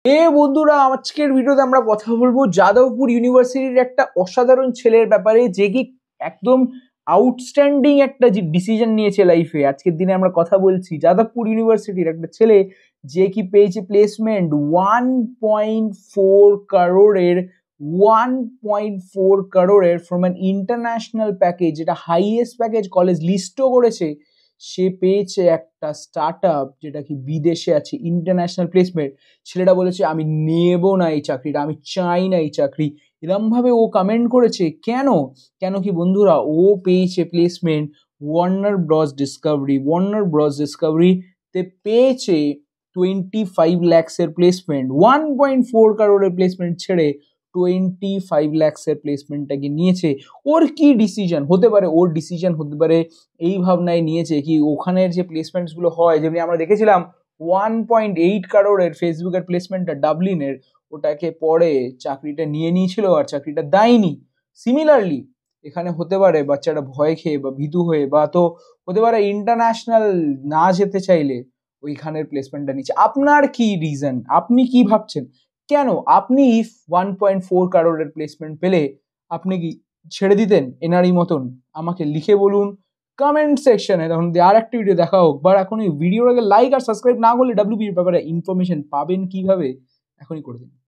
হে বন্ধুরা, আজকের ভিডিওতে আমরা কথা বলবো যাদবপুর ইউনিভার্সিটির একটা অসাধারণ ছেলের ব্যাপারে, যে কি একদম আউটস্ট্যান্ডিং একটা ডিসিশন নিয়েছে লাইফে। আজকের দিনে আমরা কথা বলছি যাদবপুর ইউনিভার্সিটির একটা ছেলে যে কি পেয়েছে প্লেসমেন্ট 1.4 কারোরের 1.4 কারোরের ফ্রম অ্যান ইন্টারন্যাশনাল প্যাকেজ, যেটা হাইয়েস্ট প্যাকেজ কলেজ লিস্টও করেছে। সে পেয়েছে একটা স্টার্ট আপ যেটা কি বিদেশে আছে, ইন্টারন্যাশনাল প্লেসমেন্ট। ছেলেটা বলেছে আমি নেব না এই চাকরিটা, আমি চাই না এই চাকরি। এরম ভাবে ও কমেন্ট করেছে। কেন কেন কি বন্ধুরা, ও পেয়েছে প্লেসমেন্ট ওয়ার্নার ব্রস ডিসকভারিতে পেয়েছে 25 lakhs প্লেসমেন্ট। 1.4 কারোরের প্লেসমেন্ট ছেড়ে 25 lakhs প্লেসমেন্টটাকে নিয়েছে। ওর কি ডিসিশন হতে পারে? ওর ডিসিশন হতে পারে এই ভাবনায় নিয়েছে কি ওখানের যে প্লেসমেন্টস গুলো হয়, যেমনি আমরা দেখেছিলাম 1.8 কারোরের ফেসবুকের প্লেসমেন্টটা ডাবলিনের, ওটাকে পরে চাকরিটা নিয়ে নিয়েছিল আর চাকরিটা দেয়নি। সিমিলারলি এখানে হতে পারে বাচ্চাটা ভয় খেয়ে বা ভীতু হয়ে, বা তো হতে পারে ইন্টারন্যাশনাল না যেতে চাইলে ওইখানের প্লেসমেন্টটা নিচ্ছে। আপনার কি রিজন? আপনি কি ভাবছেন? কেন আপনি 1.4 কারোরের প্লেসমেন্ট পেলে আপনি কি ছেড়ে দিতেন এনারই মতন? আমাকে লিখে বলুন কমেন্ট সেকশনে। তখন আর একটা ভিডিও দেখা হোক। বা এখন এই ভিডিওটাকে লাইক আর সাবস্ক্রাইব না করলে ডাব্লিউবির ব্যাপারে ইনফরমেশন পাবেন কিভাবে? এখনই করে দিন।